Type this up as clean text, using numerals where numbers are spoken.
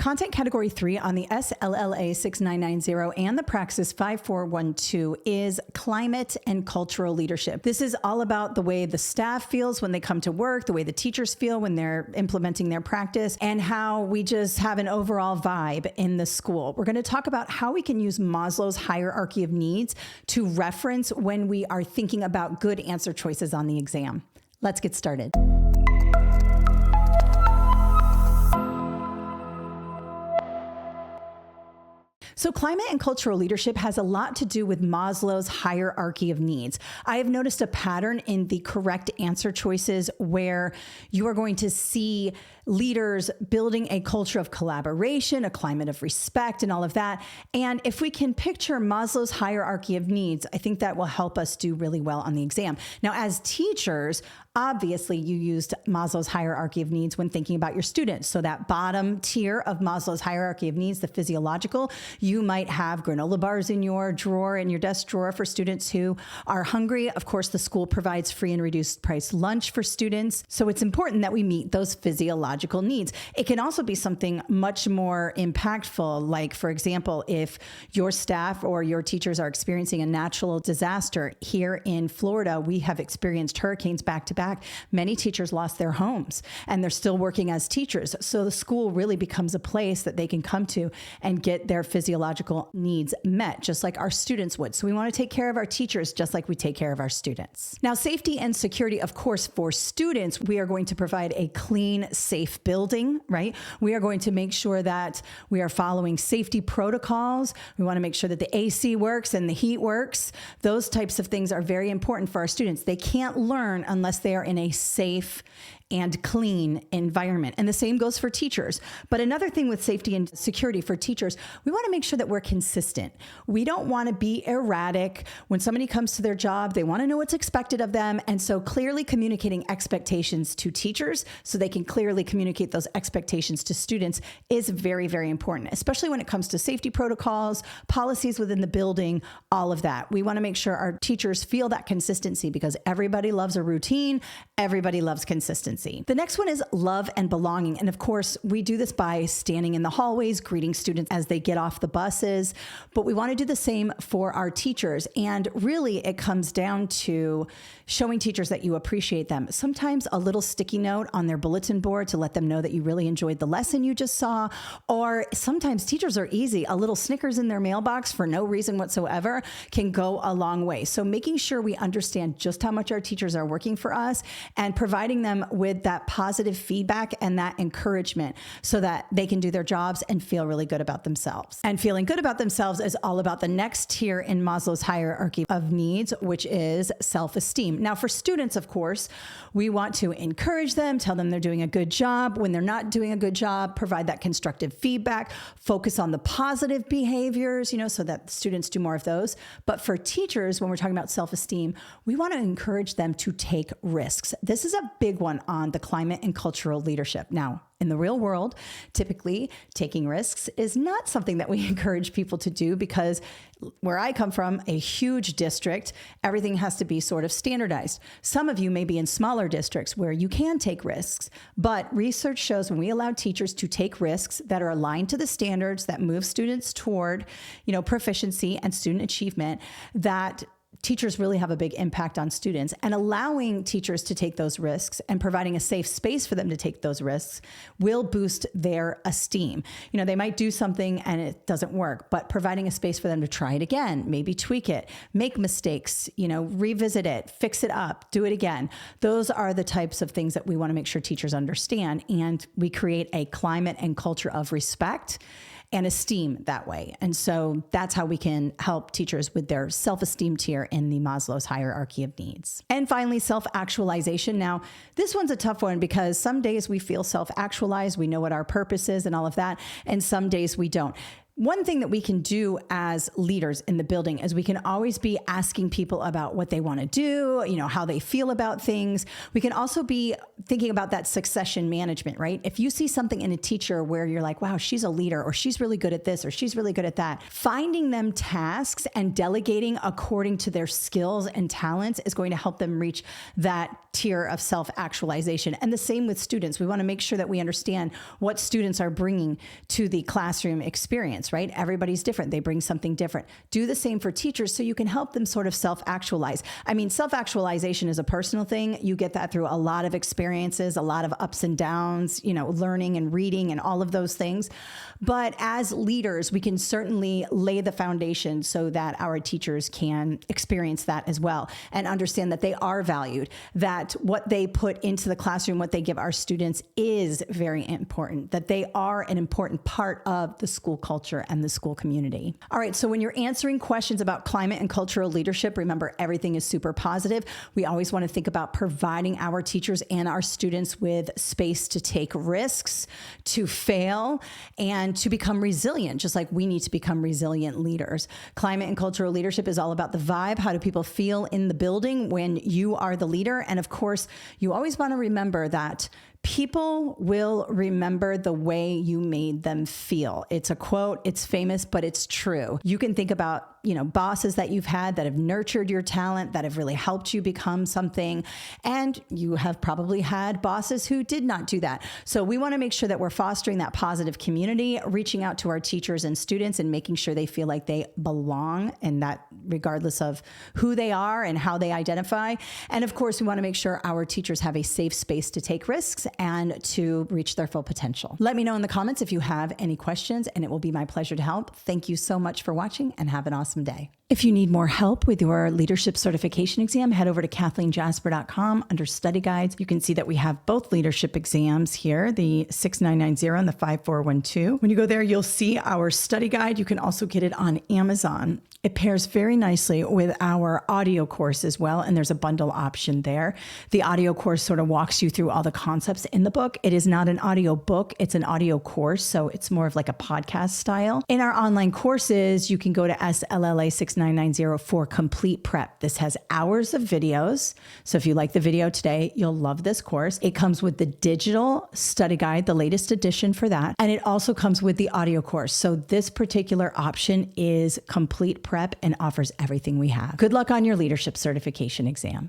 content category 3 on the SLLA 6990 and the Praxis 5412 is climate and cultural leadership. This is all about the way the staff feels when they come to work, the way the teachers feel when they're implementing their practice, and how we just have an overall vibe in the school. We're going to talk about how we can use Maslow's hierarchy of needs to reference when we are thinking about good answer choices on the exam. Let's get started. So climate and cultural leadership has a lot to do with Maslow's hierarchy of needs. I have noticed a pattern in the correct answer choices where you are going to see leaders building a culture of collaboration, a climate of respect, and all of that. And if we can picture Maslow's hierarchy of needs, I think that will help us do really well on the exam. Now, as teachers, obviously you used Maslow's hierarchy of needs when thinking about your students. So that bottom tier of Maslow's hierarchy of needs, the physiological, you might have granola bars in your drawer, in your desk drawer for students who are hungry. Of course, the school provides free and reduced price lunch for students. So it's important that we meet those physiological needs. It can also be something much more impactful, like, for example, if your staff or your teachers are experiencing a natural disaster. Here in Florida, we have experienced hurricanes back to back. Many teachers lost their homes and they're still working as teachers. So the school really becomes a place that they can come to and get their physiological needs met, just like our students would. So we want to take care of our teachers just like we take care of our students. Now, safety and security, of course, for students, we are going to provide a clean, safe building, right? We are going to make sure that we are following safety protocols. We want to make sure that the AC works and the heat works. Those types of things are very important for our students. They can't learn unless they are in a safe and clean environment. And the same goes for teachers. But another thing with safety and security for teachers, we want to make sure that we're consistent. We don't want to be erratic. When somebody comes to their job, they want to know what's expected of them. And so clearly communicating expectations to teachers so they can clearly communicate those expectations to students is very, very important, especially when it comes to safety protocols, policies within the building, all of that. We want to make sure our teachers feel that consistency because everybody loves a routine. Everybody loves consistency. The next one is love and belonging. And of course, we do this by standing in the hallways, greeting students as they get off the buses, but we want to do the same for our teachers. And really, it comes down to showing teachers that you appreciate them. Sometimes a little sticky note on their bulletin board to let them know that you really enjoyed the lesson you just saw, or sometimes teachers are easy. A little Snickers in their mailbox for no reason whatsoever can go a long way. So making sure we understand just how much our teachers are working for us and providing them with that positive feedback and that encouragement so that they can do their jobs and feel really good about themselves. And feeling good about themselves is all about the next tier in Maslow's hierarchy of needs, which is self-esteem. Now, for students, of course, we want to encourage them, tell them they're doing a good job. When they're not doing a good job, provide that constructive feedback, focus on the positive behaviors, so that students do more of those. But for teachers, when we're talking about self-esteem, we want to encourage them to take risks. This is a big one on the climate and cultural leadership. Now, in the real world, typically taking risks is not something that we encourage people to do because where I come from, a huge district, everything has to be sort of standardized. Some of you may be in smaller districts where you can take risks, but research shows when we allow teachers to take risks that are aligned to the standards that move students toward, proficiency and student achievement, that teachers really have a big impact on students. And allowing teachers to take those risks and providing a safe space for them to take those risks will boost their esteem. They might do something and it doesn't work, but providing a space for them to try it again, maybe tweak it, make mistakes, revisit it, fix it up, do it again. Those are the types of things that we want to make sure teachers understand. And we create a climate and culture of respect and esteem that way. And so that's how we can help teachers with their self-esteem tier in the Maslow's hierarchy of needs. And finally, self-actualization. Now, this one's a tough one because some days we feel self-actualized, we know what our purpose is and all of that, and some days we don't. One thing that we can do as leaders in the building is we can always be asking people about what they want to do, how they feel about things. We can also be thinking about that succession management, right? If you see something in a teacher where you're like, wow, she's a leader, or she's really good at this, or she's really good at that, finding them tasks and delegating according to their skills and talents is going to help them reach that tier of self-actualization. And the same with students. We want to make sure that we understand what students are bringing to the classroom experience, right? Everybody's different. They bring something different. Do the same for teachers so you can help them sort of self-actualize. I mean, self-actualization is a personal thing. You get that through a lot of experiences, a lot of ups and downs, learning and reading and all of those things. But as leaders, we can certainly lay the foundation so that our teachers can experience that as well and understand that they are valued, that what they put into the classroom, what they give our students is very important, that they are an important part of the school culture and the school community. All right, so when you're answering questions about climate and cultural leadership, remember everything is super positive. We always want to think about providing our teachers and our students with space to take risks, to fail, and to become resilient, just like we need to become resilient leaders. Climate and cultural leadership is all about the vibe. How do people feel in the building when you are the leader? And of course, you always want to remember that people will remember the way you made them feel. It's a quote, it's famous, but it's true. You can think about, bosses that you've had that have nurtured your talent, that have really helped you become something. And you have probably had bosses who did not do that. So we want to make sure that we're fostering that positive community, reaching out to our teachers and students and making sure they feel like they belong, and that regardless of who they are and how they identify. And of course, we want to make sure our teachers have a safe space to take risks and to reach their full potential. Let me know in the comments if you have any questions, and it will be my pleasure to help. Thank you so much for watching, and have an awesome day. If you need more help with your leadership certification exam, head over to KathleenJasper.com under study guides. You can see that we have both leadership exams here, the 6990 and the 5412. When you go there, you'll see our study guide. You can also get it on Amazon. It pairs very nicely with our audio course as well, and there's a bundle option there. The audio course sort of walks you through all the concepts in the book. It is not an audio book, it's an audio course, so it's more of like a podcast style. In our online courses, you can go to SLLA 6990 for complete prep. This has hours of videos, so if you like the video today, you'll love this course. It comes with the digital study guide, the latest edition for that, and it also comes with the audio course. So this particular option is complete prep and offers everything we have. Good luck on your leadership certification exam.